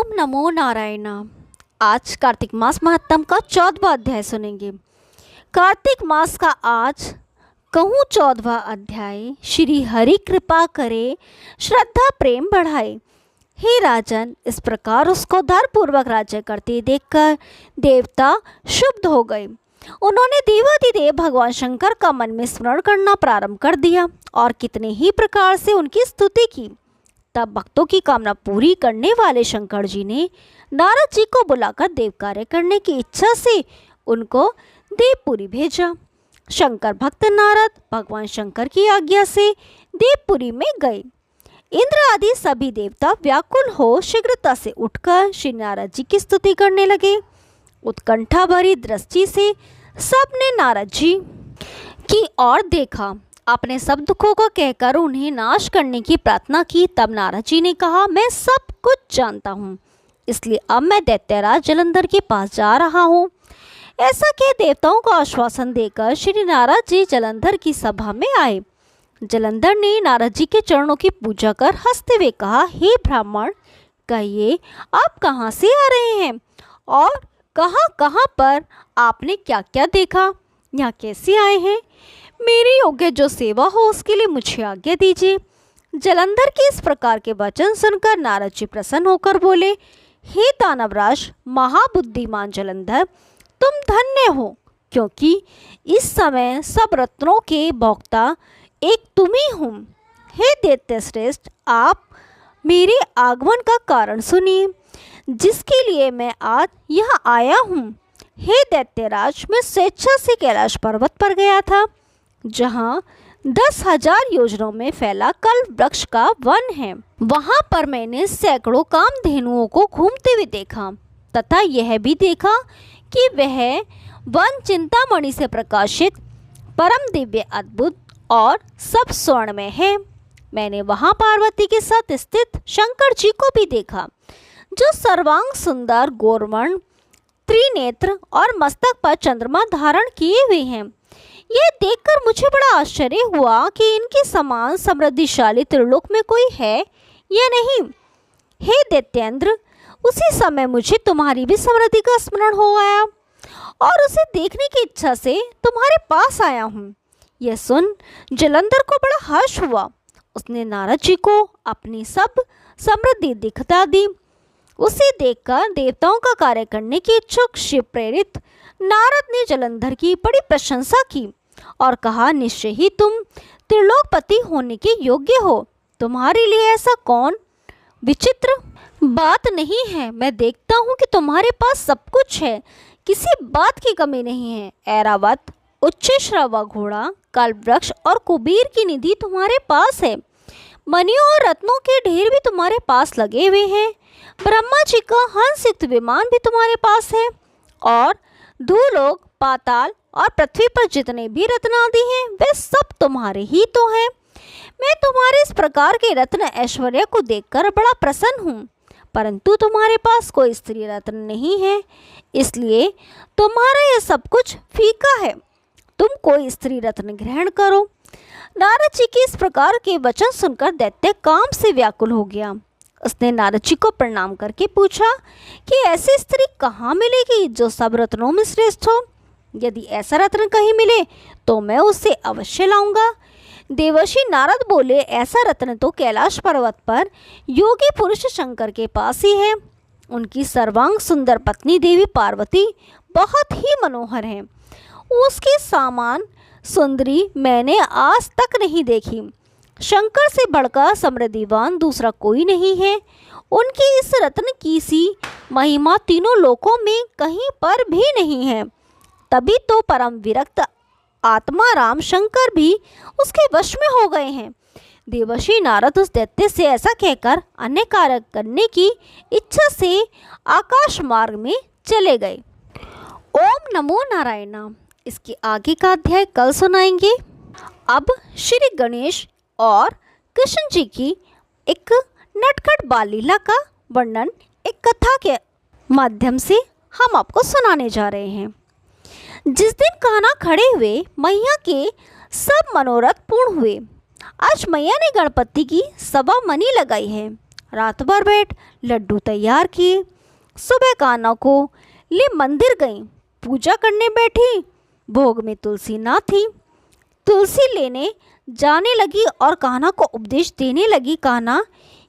ओम नमो नारायण। आज कार्तिक मास महात्म का 14वां अध्याय सुनेंगे। कार्तिक मास का आज कहूँ 14वां अध्याय। श्री हरि कृपा करे, श्रद्धा प्रेम बढ़ाए। हे राजन, इस प्रकार उसको धर्मपूर्वक राज्य करते देखकर देवता शुद्ध हो गए। उन्होंने देवाधिदेव भगवान शंकर का मन में स्मरण करना प्रारंभ कर दिया और कितने ही प्रकार से उनकी स्तुति की। तब भक्तों की कामना पूरी करने वाले शंकर जी ने नारद जी को बुलाकर देव कार्य करने की इच्छा से उनको देवपुरी भेजा। शंकर भक्त नारद भगवान शंकर की आज्ञा से देवपुरी में गए। इंद्र आदि सभी देवता व्याकुल हो शीघ्रता से उठकर श्री नारद जी की स्तुति करने लगे। उत्कंठा भरी दृष्टि से सबने नारद जी की ओर देखा। अपने सब दुखों को कहकर उन्हें नाश करने की प्रार्थना की। तब नारद जी ने कहा, मैं सब कुछ जानता हूँ, इसलिए अब मैं दैत्यराज जलंधर के पास जा रहा हूँ। ऐसा कह देवताओं को आश्वासन देकर श्री नारद जी जलंधर की सभा में आए। जलंधर ने नारद जी के चरणों की पूजा कर हंसते हुए कहा, हे ब्राह्मण, कहिए आप कहाँ से आ रहे हैं और कहाँ कहाँ पर आपने क्या क्या देखा, यहाँ कैसे आए हैं? मेरी योग्य जो सेवा हो उसके लिए मुझे आज्ञा दीजिए। जलंधर के इस प्रकार के वचन सुनकर नारद जी प्रसन्न होकर बोले, हे दानवराज महाबुद्धिमान जलंधर, तुम धन्य हो, क्योंकि इस समय सब रत्नों के भोक्ता एक तुम ही हो। हे दैत्य श्रेष्ठ, आप मेरे आगमन का कारण सुनिए, जिसके लिए मैं आज यहाँ आया हूँ। हे दैत्यराज, मैं स्वेच्छा से कैलाश पर्वत पर गया था, जहाँ 10,000 योजनों में फैला कल्प वृक्ष का वन है। वहाँ पर मैंने सैकड़ों कामधेनुओं को घूमते हुए देखा तथा यह भी देखा कि वह वन चिंतामणि से प्रकाशित परम दिव्य अद्भुत और सब स्वर्ण में है। मैंने वहाँ पार्वती के साथ स्थित शंकर जी को भी देखा, जो सर्वांग सुंदर गौरवर्ण त्रिनेत्र और मस्तक पर चंद्रमा धारण किए हुए हैं। यह देखकर मुझे बड़ा आश्चर्य हुआ कि इनके समान समृद्धिशाली त्रिलोक में कोई है या नहीं। हे दैत्येंद्र, उसी समय मुझे तुम्हारी भी समृद्धि का स्मरण हो आया और उसे देखने की इच्छा से तुम्हारे पास आया हूँ। यह सुन जलंधर को बड़ा हर्ष हुआ। उसने नारद जी को अपनी सब समृद्धि दिखता दी। उसे देखकर देवताओं का कार्य करने की इच्छुक शिव प्रेरित नारद ने जलंधर की बड़ी प्रशंसा की और कहा, निश्चय ही तुम त्रिलोकपति होने के योग्य हो। तुम्हारे लिए ऐसा कौन विचित्र बात नहीं है। मैं देखता हूँ कि तुम्हारे पास सब कुछ है, किसी बात की कमी नहीं है। ऐरावत, उच्च श्रवा घोड़ा, कल्प वृक्ष और कुबेर की निधि तुम्हारे पास है। मणियों और रत्नों के ढेर भी तुम्हारे पास लगे हुए हैं। ब्रह्मा जी का हंसयुक्त विमान भी तुम्हारे पास है और भूलोक, पाताल और पृथ्वी पर जितने भी रत्न आदि हैं वे सब तुम्हारे ही तो हैं। मैं तुम्हारे इस प्रकार के रत्न ऐश्वर्य को देखकर बड़ा प्रसन्न हूँ, परंतु तुम्हारे पास कोई स्त्री रत्न नहीं है, इसलिए तुम्हारा यह सब कुछ फीका है। तुम कोई स्त्री रत्न ग्रहण करो। नारद जी के इस प्रकार के वचन सुनकर दैत्य काम से व्याकुल हो गया। उसने नारद जी को प्रणाम करके पूछा कि ऐसी स्त्री कहाँ मिलेगी जो सब रत्नों में श्रेष्ठ हो? यदि ऐसा रत्न कहीं मिले तो मैं उसे अवश्य लाऊंगा। देवर्षि नारद बोले, ऐसा रत्न तो कैलाश पर्वत पर योगी पुरुष शंकर के पास ही है। उनकी सर्वांग सुंदर पत्नी देवी पार्वती बहुत ही मनोहर है। उसके समान सुंदरी मैंने आज तक नहीं देखी। शंकर से बढ़कर समृद्धिवान दूसरा कोई नहीं है। उनकी इस रत्न की सी महिमा तीनों लोकों में कहीं पर भी नहीं है। तभी तो परम विरक्त आत्मा राम शंकर भी उसके वश में हो गए हैं। देवर्षि नारद उस दैत्य से ऐसा कहकर अन्य कार्य करने की इच्छा से आकाश मार्ग में चले गए। ओम नमो नारायण। इसके आगे का अध्याय कल सुनाएंगे। अब श्री गणेश और कृष्ण जी की एक नटखट बाल लीला का वर्णन एक कथा के माध्यम से हम आपको सुनाने जा रहे हैं। जिस दिन कान्हा खड़े हुए मैया के सब मनोरथ पूर्ण हुए। आज मैया ने गणपति की सवा मनी लगाई है रात भर बैठ लड्डू तैयार किए। सुबह कान्हा को ले मंदिर गई, पूजा करने बैठी। भोग में तुलसी ना थी। तुलसी लेने जाने लगी और कान्हा को उपदेश देने लगी, कान्हा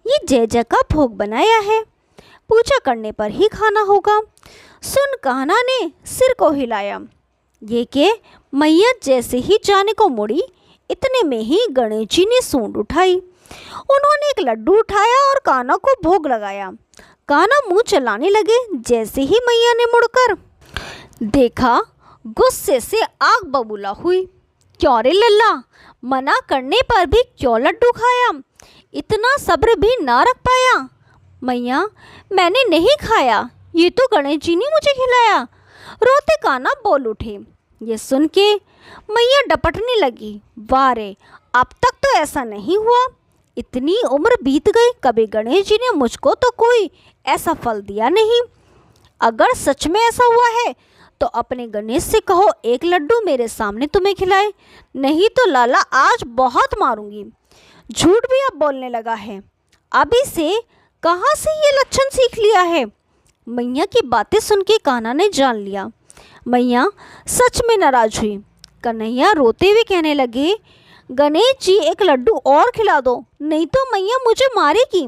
ये जय जय का भोग बनाया है, पूजा करने पर ही खाना होगा। सुन कान्हा ने सिर को हिलाया। ये के मैया जैसे ही जाने को मुड़ी, इतने में ही गणेश जी ने सूंड उठाई। उन्होंने एक लड्डू उठाया और कान्हा को भोग लगाया। कान्हा मुंह चलाने लगे। जैसे ही मैया ने मुड़कर देखा, गुस्से से आग बबूला हुई। क्यों रे लल्ला, मना करने पर भी क्यों लड्डू खाया? इतना सब्र भी ना रख पाया? मैया मैंने नहीं खाया, ये तो गणेश जी ने मुझे खिलाया। रोते कान्हा बोल उठे। ये सुन के मैया डपटने लगी। वाह रे, अब तक तो ऐसा नहीं हुआ। इतनी उम्र बीत गई, कभी गणेश जी ने मुझको तो कोई ऐसा फल दिया नहीं। अगर सच में ऐसा हुआ है तो अपने गणेश से कहो एक लड्डू मेरे सामने तुम्हें खिलाए, नहीं तो लाला आज बहुत मारूंगी। झूठ भी अब बोलने लगा है। अभी से कहाँ से ये लक्षण सीख लिया है? मैया की बातें सुन के कान्हा ने जान लिया मैया सच में नाराज हुई। कन्हैया रोते हुए कहने लगे, गणेश जी एक लड्डू और खिला दो, नहीं तो मैया मुझे मारेगी।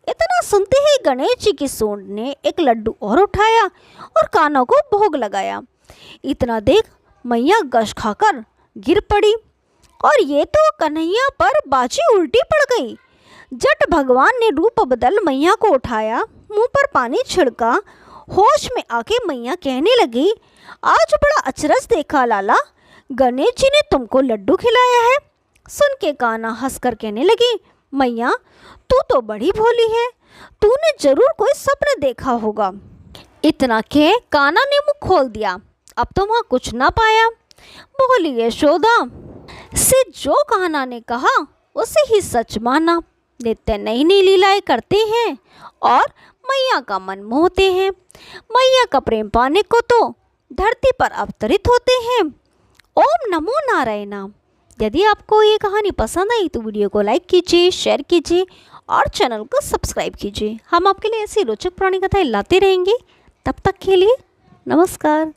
इतना सुनते ही गणेश जी की सूंड ने एक लड्डू और उठाया और कान्हा को भोग लगाया। इतना देख मैया गश खाकर गिर पड़ी और ये तो कन्हैया पर बाजी उल्टी पड़ गई। जट भगवान ने रूप बदल मैया को उठाया, मुंह पर पानी छिड़का। होश में आके मैया कहने लगी, आज बड़ा अचरज देखा लाला, गणेश जी ने तुमको लड्डू खिलाया है। सुन के कान्हा हंसकर कहने लगी, मैया तू तो बड़ी भोली है, तूने जरूर कोई सपना देखा होगा। इतना कह कान्हा ने मुंह खोल दिया। अब तो वहाँ कुछ ना पाया। बोली यशोदा से जो कान्हा ने कहा उसे ही सच माना। नित्य नई नई लीलाएं करते हैं और मैया का मन मोहते हैं। मैया का प्रेम पाने को तो धरती पर अवतरित होते हैं। ओम नमो नारायण। यदि आपको ये कहानी पसंद आई तो वीडियो को लाइक कीजिए, शेयर कीजिए और चैनल को सब्सक्राइब कीजिए। हम आपके लिए ऐसी रोचक पुरानी कथाएं लाते रहेंगे। तब तक के लिए नमस्कार।